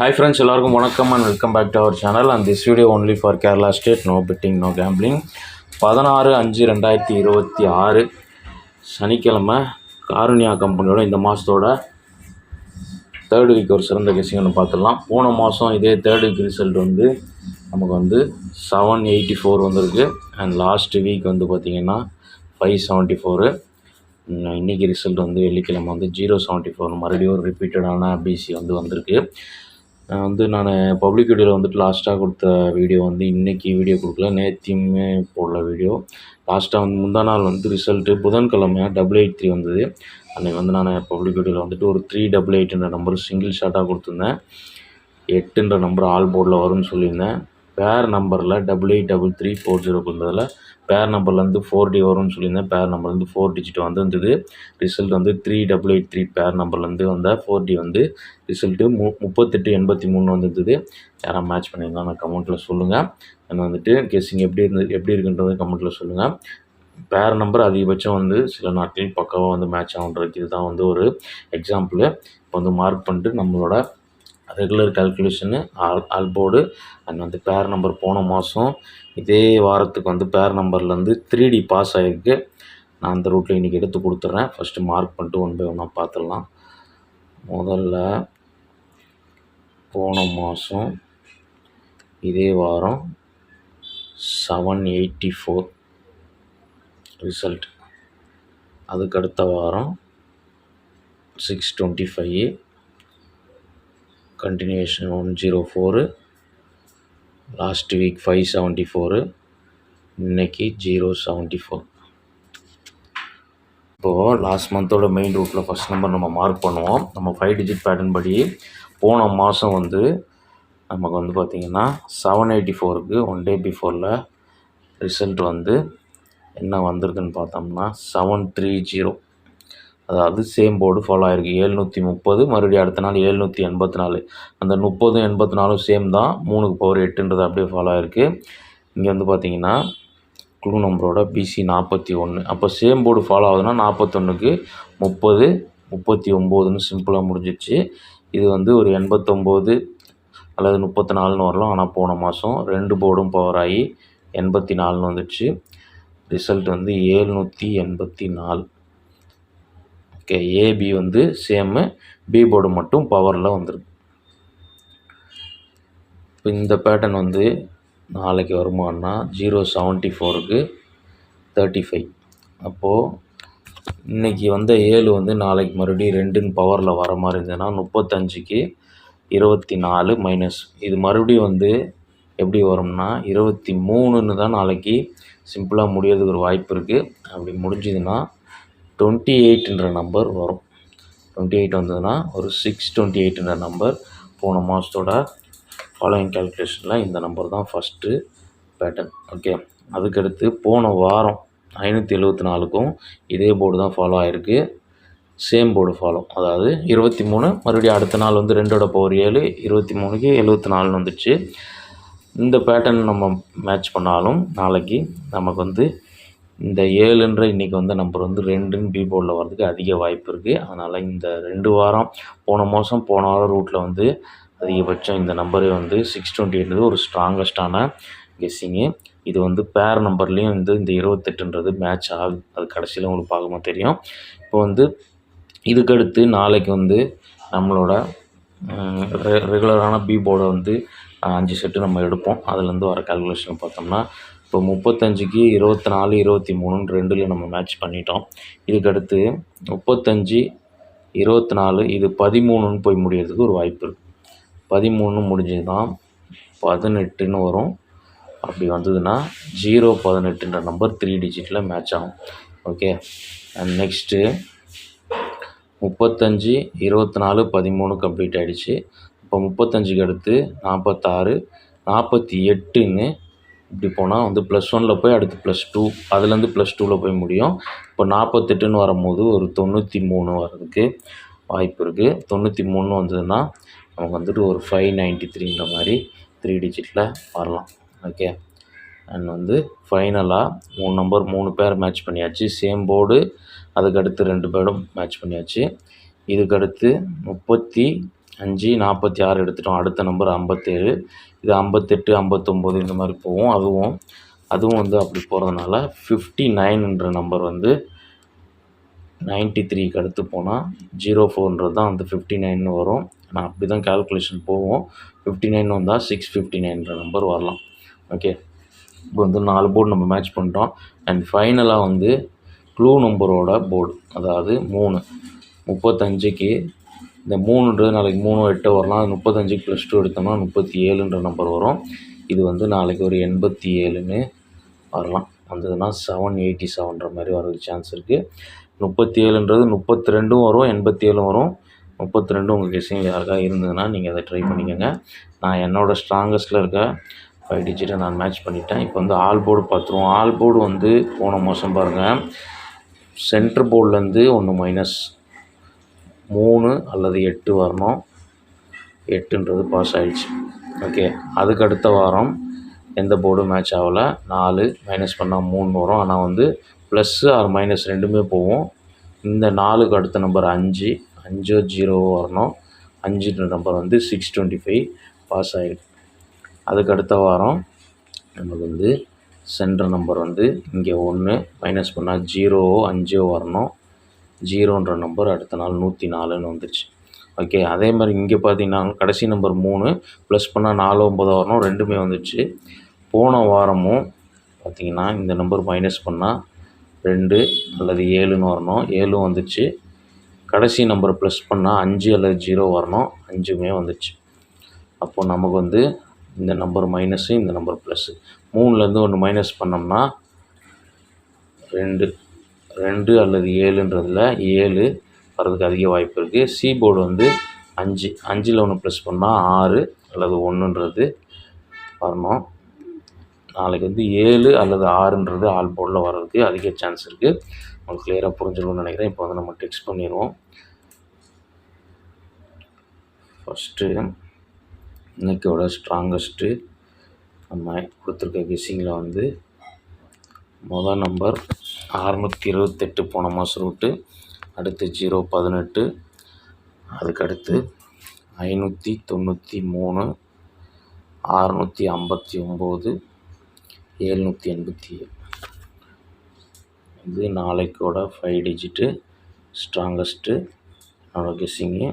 Hi friends, எல்லாருக்கும் வணக்கம் and welcome back to our channel and this video only for Kerala state, no betting, no gambling. 16/5/2026 சனிக்கிழமை காருண்யா கம்பெனியோட இந்த மாதத்தோட third week ஒரு சிறந்த கெஸிங்னு பார்த்துடலாம். போன மாதம் இதே தேர்ட் வீக் ரிசல்ட் வந்து நமக்கு வந்து 784 வந்திருக்கு அண்ட் லாஸ்ட் வீக் வந்து பார்த்திங்கன்னா 574. இன்றைக்கி ரிசல்ட் வந்து வெள்ளிக்கிழமை வந்து 074 மறுபடியும் ஒரு ரிப்பீட்டடான பிசி வந்து வந்திருக்கு. நான் பப்ளிக் வீடியோவில் வந்துட்டு லாஸ்ட்டாக கொடுத்த வீடியோ வந்து இன்றைக்கி வீடியோ கொடுக்கல, நேற்றுமே போடல வீடியோ. லாஸ்ட்டாக வந்து முந்தா நாள் வந்து ரிசல்ட்டு புதன்கிழமை 883 வந்தது. அன்றைக்கி வந்து நான் பப்ளிக் வீடியோவில் வந்துட்டு ஒரு 388 நம்பர் சிங்கிள் ஷாட்டாக கொடுத்துருந்தேன். 8 நம்பர் ஆல் போர்டில் வரும்னு சொல்லியிருந்தேன். பேர் நம்பரில் 883340 கொடுத்ததில் பேர் நம்பர்லேருந்து 4D வரும்னு சொல்லியிருந்தேன். பேர் நம்பர்லேருந்து 4 டிஜிட் வந்துருந்தது. ரிசல்ட் வந்து 3883 பேர் நம்பர்லேருந்து வந்த 4D வந்து ரிசல்ட்டு 3883 வந்துருந்தது. யாராவது மேட்ச் பண்ணியிருந்தா நான் கமெண்ட்டில் சொல்லுங்கள். நான் வந்துட்டு கெஸ்ஸிங் எப்படி இருக்குன்றது கமெண்ட்டில் சொல்லுங்கள். பேர் நம்பர் அதிகபட்சம் வந்து சில நாட்களில் பக்காவாக வந்து மேட்ச் ஆகுன்றதுக்கு இதுதான் வந்து ஒரு எக்ஸாம்பிள். இப்போ வந்து மார்க் பண்ணிட்டு நம்மளோட ரெகுலர் கால்குலேஷனு ஆல்போர்டு அண்ட் வந்து பேர் நம்பர் போன மாதம் இதே வாரத்துக்கு வந்து பேர் நம்பர்லேருந்து 3D பாஸ் ஆகிருக்கு. நான் அந்த ரூட்டில் இன்றைக்கி எடுத்து கொடுத்துட்றேன். ஃபஸ்ட்டு மார்க் பண்ணிட்டு 1 by 1 பார்த்துடலாம். முதல்ல போன மாதம் இதே வாரம் 784 ரிசல்ட். அதுக்கடுத்த வாரம் 625, கண்டினியூஷன் 104, லாஸ்ட் வீக் 574, இன்னைக்கு 074. இப்போது லாஸ்ட் மந்தோட மெயின் ரூட்டில் ஃபஸ்ட் நம்பர் நம்ம மார்க் பண்ணுவோம். நம்ம 5 டிஜிட் பேட்டர்ன் படி போன மாதம் வந்து நமக்கு வந்து பார்த்திங்கன்னா 784க்கு 1 day பிஃபோரில் ரிசல்ட் வந்து என்ன வந்திருக்குன்னு பார்த்தோம்னா 730. அதாவது சேம் போர்டு ஃபாலோ ஆகிருக்கு. 730 மறுபடியும் அடுத்த நாள் 784. அந்த 30 84 சேம் தான். 3க்கு பவர் 8ன்றது அப்படியே ஃபாலோ ஆகிருக்கு. இங்கே வந்து பார்த்திங்கன்னா க்ளூ நம்பரோட பிசி 41. அப்போ சேம் போர்டு ஃபாலோ ஆகுதுன்னா 41க்கு 30 39ன்னு சிம்பிளாக முடிஞ்சிடுச்சு. இது வந்து ஒரு 89 அல்லது 34ன்னு வரலாம். ஆனால் போன மாதம் 2 போர்டும் பவர் ஆகி 84ன்னு வந்துடுச்சு. ரிசல்ட் வந்து 784. ஓகே, ஏபி வந்து சேமு, பி போர்டு மட்டும் பவரில் வந்துருக்கு. இப்போ இந்த பேட்டர்ன் வந்து நாளைக்கு வருமானா 074க்கு 35. அப்போது இன்றைக்கி வந்த 7 வந்து நாளைக்கு மறுபடியும் 2ன்னு பவரில் வர மாதிரி இருந்ததுன்னா 35க்கு 24 மைனஸ் இது மறுபடியும் வந்து எப்படி வரும்னா 23ன்னு தான் நாளைக்கு சிம்பிளாக முடியறதுக்கு ஒரு வாய்ப்பு இருக்குது. அப்படி முடிஞ்சதுன்னா 28ன்ற நம்பர் வரும். 28 வந்ததுன்னா ஒரு 628ன்ற நம்பர். போன மாதத்தோட ஃபாலோயிங் கால்குலேஷனில் இந்த நம்பர் தான் ஃபஸ்ட்டு பேட்டர்ன். ஓகே, அதுக்கடுத்து போன வாரம் 574க்கும் இதே போர்டு தான் ஃபாலோ ஆகிருக்கு. சேம் போர்டு ஃபாலோ, அதாவது 23 மறுபடியும் அடுத்த நாள் வந்து 2ஓட பவர் 7, 23க்கு 74ன்னு வந்துடுச்சு. இந்த பேட்டர்ன் நம்ம மேட்ச் பண்ணாலும் நாளைக்கு நமக்கு வந்து இந்த 7ன்ற இன்றைக்கி வந்து நம்பர் வந்து 2ன்னு பி போர்டில் வர்றதுக்கு அதிக வாய்ப்பு இருக்குது. அதனால் இந்த 2 வாரம் போன வாரம் ரூட்டில் வந்து அதிகபட்சம் இந்த நம்பரே வந்து 628 ஒரு ஸ்ட்ராங்கஸ்டான கெஸ்ஸிங்கு. இது வந்து பேர் நம்பர்லேயும் வந்து இந்த 28ன்றது மேட்ச் ஆகுது. அது கடைசியில் உங்களுக்கு பார்க்கும்போது தெரியும். இப்போ வந்து இதுக்கடுத்து நாளைக்கு வந்து நம்மளோட ரெகுலரான பி போர்டை வந்து 5 செட்டு நம்ம எடுப்போம். அதுலேருந்து வர கால்குலேஷன் பார்த்தோம்னா இப்போ 35க்கு 24 23 2ல் நம்ம மேட்ச் பண்ணிட்டோம். இதுக்கடுத்து 35 24 இது 13ன்னு போய் முடியறதுக்கு ஒரு வாய்ப்பு இருக்குது. 13 முடிஞ்சதுன்னா 18ன்னு வரும். அப்படி வந்ததுன்னா 018ன்ற நம்பர் 3 டிஜிட்டில் மேட்ச் ஆகும். ஓகே, அண்ட் நெக்ஸ்ட்டு 35 24 13 கம்ப்ளீட் ஆகிடுச்சு. இப்போ 35க்கு அடுத்து 46 48ன்னு இப்படி போனால் வந்து +1ல் போய் அடுத்து +2, அதுலேருந்து +2ல் போய் முடியும். இப்போ 48ன்னு வரும்போது ஒரு 93 வர்றதுக்கு வாய்ப்பு இருக்குது. 93ன்னு வந்ததுன்னா நமக்கு வந்துட்டு ஒரு 593ன்ற மாதிரி 3 டிஜிட்டில் வரலாம். ஓகே, அண்ட் வந்து ஃபைனலாக 3 நம்பர் 3 பேர் மேட்ச் பண்ணியாச்சு. சேம் போர்டு, அதுக்கடுத்து 2 பேரும் மேட்ச் பண்ணியாச்சு. இதுக்கடுத்து 5 46 எடுத்துட்டோம். அடுத்த நம்பர் 57. இது 58 59 இந்த மாதிரி போகும். அதுவும் வந்து அப்படி போகிறதுனால 59ன்ற நம்பர் வந்து 93க்கு அடுத்து போனால் 04ன்றது தான் வந்து 59ன்னு வரும். நான் அப்படி தான் கால்குலேஷன் போகும். 59 வந்தால் 659ன்ற நம்பர் வரலாம். ஓகே, இப்போ வந்து 4 போர்டு நம்ம மேட்ச் பண்ணிட்டோம். அண்ட் ஃபைனலாக வந்து க்ளூ நம்பரோட போர்டு, அதாவது 3 35க்கு இந்த 3ன்றது நாளைக்கு 3 8 வரலாம். அது 35க்கு +2 எடுத்தோம்னா 37ன்ற நம்பர் வரும். இது வந்து நாளைக்கு ஒரு 87ன்னு வரலாம். வந்ததுன்னா 787ன்ற மாதிரி வரதுக்கு சான்ஸ் இருக்குது. 37ன்றது 32ம் வரும், 87ம் வரும். 32 உங்கள் கெஸ்ஸிங்கில் யாருக்கா இருந்ததுன்னா நீங்கள் அதை ட்ரை பண்ணிக்கோங்க. நான் என்னோடய ஸ்ட்ராங்கஸ்ட்டில் இருக்க 5 டிஜிட்டை நான் மேட்ச் பண்ணிட்டேன். இப்போ வந்து ஆல் போர்டு பார்த்துருவோம். ஆல் போர்டு வந்து போன மாதம் பாருங்கள், சென்டர் போர்ட்லேருந்து ஒன்று -3 அல்லது 8 வரணும். 8ன்றது பாஸ் ஆகிடுச்சு. ஓகே, அதுக்கு அடுத்த வாரம் எந்த போர்டும் மேட்ச் ஆகலை. 4 மைனஸ் பண்ணால் 3 வரும். ஆனால் வந்து ப்ளஸ்ஸு ஆர் மைனஸ் ரெண்டுமே போகும். இந்த 4க்கு அடுத்த நம்பர் 5 0 வரணும். 5ன்ற நம்பர் வந்து 625 பாஸ் ஆகிருக்கு. அதுக்கு அடுத்த வாரம் நமக்கு வந்து சென்டர் நம்பர் வந்து இங்கே 1 மைனஸ் பண்ணால் 0 5 வரணும். 0ன்ற நம்பர் அடுத்த நாள் 104ன்னு வந்துடுச்சு. ஓகே, அதே மாதிரி இங்கே பார்த்தீங்கன்னா கடைசி நம்பர் 3 ப்ளஸ் பண்ணால் 4 9 வரணும். ரெண்டுமே வந்துடுச்சு. போன வாரமும் பார்த்திங்கன்னா இந்த நம்பர் மைனஸ் பண்ணால் 2 அல்லது 7ன்னு வரணும். 7ம் வந்துடுச்சு. கடைசி நம்பர் ப்ளஸ் பண்ணால் 5 அல்லது 0 வரணும். 5மே வந்துடுச்சு. அப்போது நமக்கு வந்து இந்த நம்பர் மைனஸு, இந்த நம்பர் ப்ளஸ்ஸு, 3லேருந்து ஒன்று மைனஸ் பண்ணோம்னா 2 அல்லது 7ன்றதில் 7 வரதுக்கு அதிக வாய்ப்பு இருக்குது. சி போர்டு வந்து 5, 5ல் ஒன்று ப்ளஸ் பண்ணால் 6 அல்லது 1ன்றது வரணும். நாளைக்கு வந்து 7 அல்லது 6ன்றது ஆல் போர்டில் வர்றதுக்கு அதிக சான்ஸ் இருக்குது. உங்களுக்கு கிளியராக புரிஞ்சிருக்கும்னு நினைக்கிறேன். இப்போ வந்து நம்ம டெக்ஸ்ட் பண்ணிடுவோம். ஃபஸ்ட்டு இன்றைக்கோட ஸ்ட்ராங்கஸ்ட்டு நம்ம கொடுத்துருக்க கெஸ்ஸிங்கில் வந்து மொதல் நம்பர் 628 போன மாதம் ரூட்டு, அடுத்து 018, அதுக்கடுத்து 593, 659, 787. இது நாளைக்கோட 5 டிஜிட்டு ஸ்ட்ராங்கஸ்ட்டு என்னோட கெஸ்ஸிங்கு.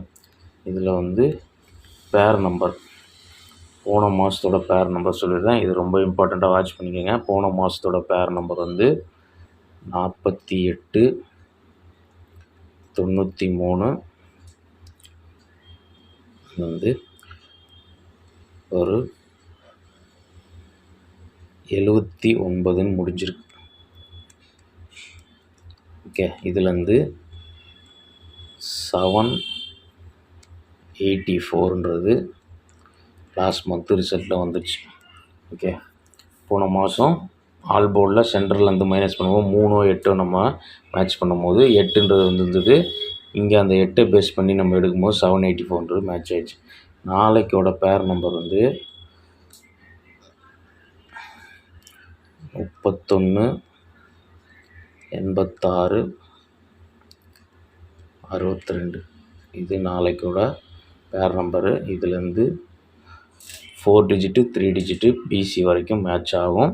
இதில் வந்து பேர் நம்பர், போன மாதத்தோட பேர் நம்பர் சொல்லிடுறேன். இது ரொம்ப இம்பார்ட்டண்ட்டாக வாட்ச் பண்ணிக்கோங்க. போன மாதத்தோட பேர் நம்பர் வந்து 48 93 வந்து ஒரு 79ன்னு முடிஞ்சிருக்கு. ஓகே, இதுலேருந்து 784ன்றது லாஸ்ட் மந்த் ரிசல்ட்டில் வந்துடுச்சு. ஓகே, போன மாதம் ஆல் போர்டில் சென்டர்லேருந்து மைனஸ் பண்ணுவோம். 3 8 நம்ம மேட்ச் பண்ணும்போது 8ன்றது வந்துருந்தது. இங்கே அந்த 8 பேஸ் பண்ணி நம்ம எடுக்கும்போது 784ன்றது மேட்ச் ஆகிடுச்சு. நாளைக்கோட பேர் நம்பர் வந்து 31 86 62. இது நாளைக்கோட பேர் நம்பரு. இதுலேருந்து 4 டிஜிட்டு 3 டிஜிட்டு பிசி வரைக்கும் மேட்ச் ஆகும்.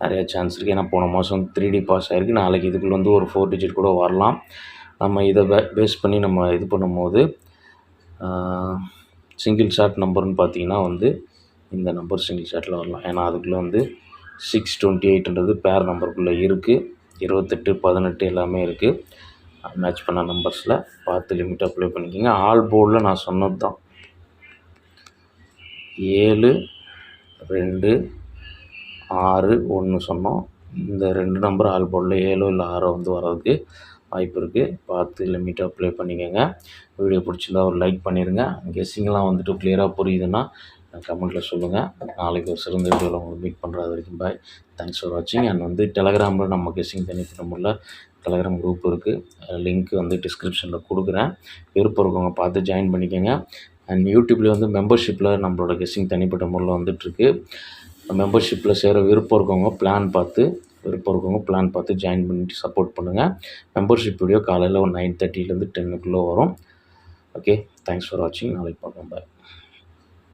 நிறைய சான்ஸ் இருக்குது. ஏன்னா போன மாதம் 3D பாஸ் ஆகிருக்கு. நாளைக்கு இதுக்குள்ள வந்து ஒரு 4 டிஜிட் கூட வரலாம். நம்ம இதை பேஸ் பண்ணி நம்ம இது பண்ணும்போது சிங்கிள் ஷாட் நம்பர்னு பார்த்திங்கன்னா வந்து இந்த நம்பர் சிங்கிள் ஷாட்டில் வரலாம். ஏன்னா அதுக்குள்ளே வந்து 628ன்றது பேர் நம்பருக்குள்ளே இருக்குது. 28 18 எல்லாமே இருக்குது. மேட்ச் பண்ண நம்பர்ஸில் பார்த்து லிமிட் அப்ளை பண்ணிக்கோங்க. ஆல் போர்டில் நான் சொன்னது தான் 7 2 6 1 சொன்னோம். இந்த 2 நம்பர் ஆல் போர்டில் 7 இல்லை 6 வந்து வர்றதுக்கு வாய்ப்பு இருக்குது. பார்த்து லிமிட் அப்ளை பண்ணிக்கோங்க. வீடியோ பிடிச்சிருந்தா ஒரு லைக் பண்ணிடுங்க. கெஸ்ஸிங்லாம் வந்துட்டு கிளியராக புரியுதுன்னா கமெண்ட்டில் சொல்லுங்கள். நாளைக்கு ஒரு சிறந்த வீடியோவில் உங்களுக்கு மீட் பண்ணுறது வரைக்கும் பாய். தேங்க்ஸ் ஃபார் வாட்சிங். அண்ட் வந்து டெலகிராமில் நம்ம கெஸ்ஸிங் தனிப்பட்ட முறையில் டெலகிராம் குரூப் இருக்குது. லிங்க் வந்து டிஸ்கிரிப்ஷனில் கொடுக்குறேன். விருப்பம் இருக்கவங்க பார்த்து ஜாயின் பண்ணிக்கோங்க. அண்ட் யூடியூப்லேயே வந்து மெம்பர்ஷிப்பில் நம்மளோட கெஸ்ஸிங் தனிப்பட்ட முறையில் வந்துட்டுருக்கு. மெம்பர்ஷிப்பில் சேர விருப்பம் இருக்கவங்க பிளான் பார்த்து ஜாயின் பண்ணிவிட்டு சப்போர்ட் பண்ணுங்கள். மெம்பர்ஷிப் வீடியோ காலையில் ஒரு 9:30லேருந்து 10க்குள்ளே வரும். ஓகே, தேங்க்ஸ் ஃபார் வாட்சிங். நாளைக்கு பார்க்கலாம். பாய்.